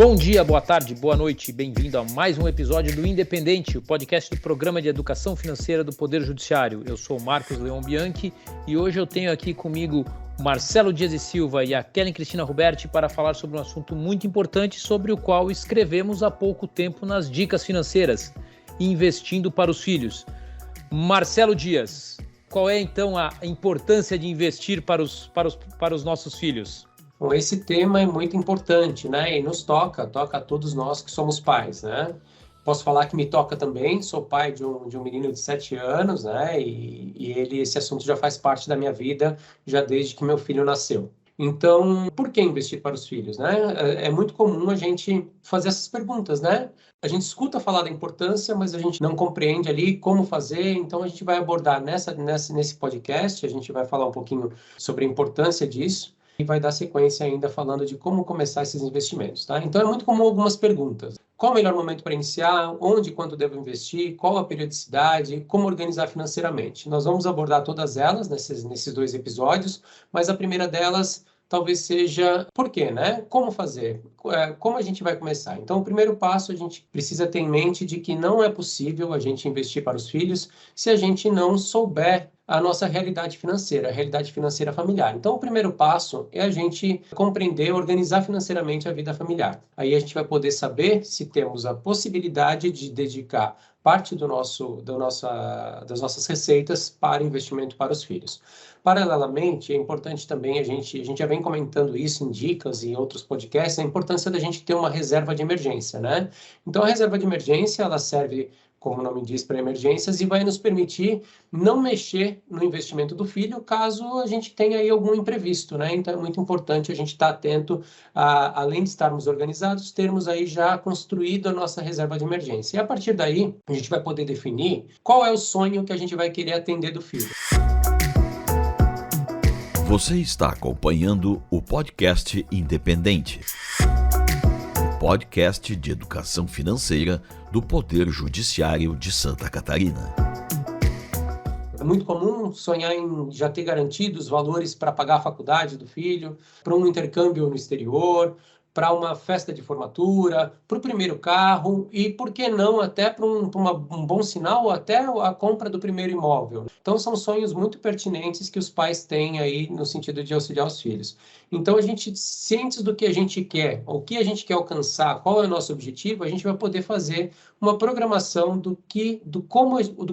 Bom dia, boa tarde, boa noite, bem-vindo a mais um episódio do Independente, o podcast do Programa de Educação Financeira do Poder Judiciário. Eu sou o Marcos Leon Bianchi e hoje eu tenho aqui comigo o Marcelo Dias e Silva e a Kellen Cristina Ruberti para falar sobre um assunto muito importante sobre o qual escrevemos há pouco tempo nas Dicas Financeiras, Investindo para os Filhos. Marcelo Dias, qual é então a importância de investir para os nossos filhos? Bom, esse tema é muito importante, né? E nos toca a todos nós que somos pais, né? Posso falar que me toca também, sou pai de um menino de 7 anos, né? Esse assunto já faz parte da minha vida, já desde que meu filho nasceu. Então, por que investir para os filhos, né? É muito comum a gente fazer essas perguntas, né? A gente escuta falar da importância, mas a gente não compreende ali como fazer, então a gente vai abordar nesse podcast, a gente vai falar um pouquinho sobre a importância disso, e vai dar sequência ainda falando de como começar esses investimentos, tá? Então é muito comum algumas perguntas. Qual o melhor momento para iniciar? Onde e quanto devo investir? Qual a periodicidade? Como organizar financeiramente? Nós vamos abordar todas elas nesses 2 episódios, mas a primeira delas talvez seja por quê, né? Como fazer? Como a gente vai começar? Então, o primeiro passo, a gente precisa ter em mente de que não é possível a gente investir para os filhos se a gente não souber a nossa realidade financeira, a realidade financeira familiar. Então, o primeiro passo é a gente compreender, organizar financeiramente a vida familiar. Aí a gente vai poder saber se temos a possibilidade de dedicar parte das nossas receitas para investimento para os filhos. Paralelamente, é importante também, a gente já vem comentando isso em dicas e outros podcasts, a importância da gente ter uma reserva de emergência, né? Então, a reserva de emergência, ela serve, como o nome diz, para emergências e vai nos permitir não mexer no investimento do filho caso a gente tenha aí algum imprevisto, né? Então, é muito importante a gente estar atento, além de estarmos organizados, termos aí já construído a nossa reserva de emergência. E a partir daí, a gente vai poder definir qual é o sonho que a gente vai querer atender do filho. Você está acompanhando o podcast Independente, podcast de educação financeira do Poder Judiciário de Santa Catarina. É muito comum sonhar em já ter garantidos valores para pagar a faculdade do filho, para um intercâmbio no exterior, para uma festa de formatura, para o primeiro carro e, por que não, até para um bom sinal, até a compra do primeiro imóvel. Então, são sonhos muito pertinentes que os pais têm aí no sentido de auxiliar os filhos. Então, a gente, cientes do que a gente quer, o que a gente quer alcançar, qual é o nosso objetivo, a gente vai poder fazer uma programação do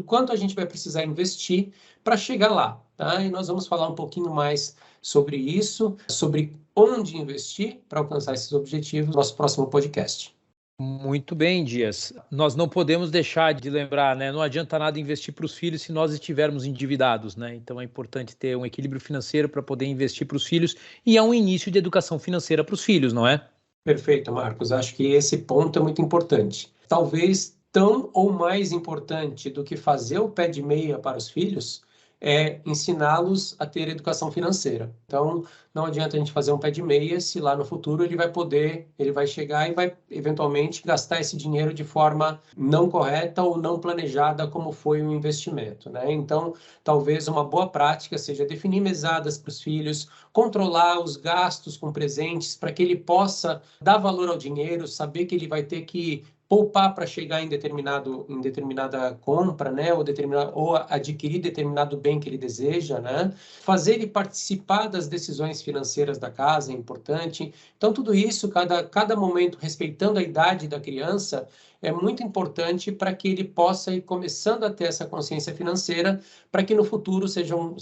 quanto a gente vai precisar investir para chegar lá, tá? E nós vamos falar um pouquinho mais sobre isso, sobre onde investir para alcançar esses objetivos no nosso próximo podcast. Muito bem, Dias. Nós não podemos deixar de lembrar, né? Não adianta nada investir para os filhos se nós estivermos endividados, né? Então é importante ter um equilíbrio financeiro para poder investir para os filhos e é um início de educação financeira para os filhos, não é? Perfeito, Marcos. Acho que esse ponto é muito importante. Talvez tão ou mais importante do que fazer o pé de meia para os filhos é ensiná-los a ter educação financeira. Então, não adianta a gente fazer um pé de meia se lá no futuro ele vai chegar e vai eventualmente gastar esse dinheiro de forma não correta ou não planejada como foi o investimento, né? Então, talvez uma boa prática seja definir mesadas para os filhos, controlar os gastos com presentes para que ele possa dar valor ao dinheiro, saber que ele vai ter que poupar para chegar em determinada compra, né, ou adquirir determinado bem que ele deseja, né? Fazer ele participar das decisões financeiras da casa é importante. Então, tudo isso, cada momento, respeitando a idade da criança, é muito importante para que ele possa ir começando a ter essa consciência financeira, para que no futuro sejam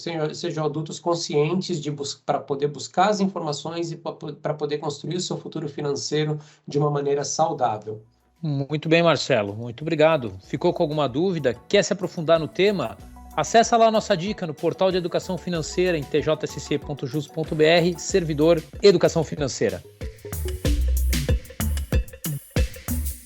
adultos conscientes para poder buscar as informações e para poder construir o seu futuro financeiro de uma maneira saudável. Muito bem, Marcelo. Muito obrigado. Ficou com alguma dúvida? Quer se aprofundar no tema? Acesse lá a nossa dica no portal de educação financeira em tjsc.jus.br, servidor Educação Financeira.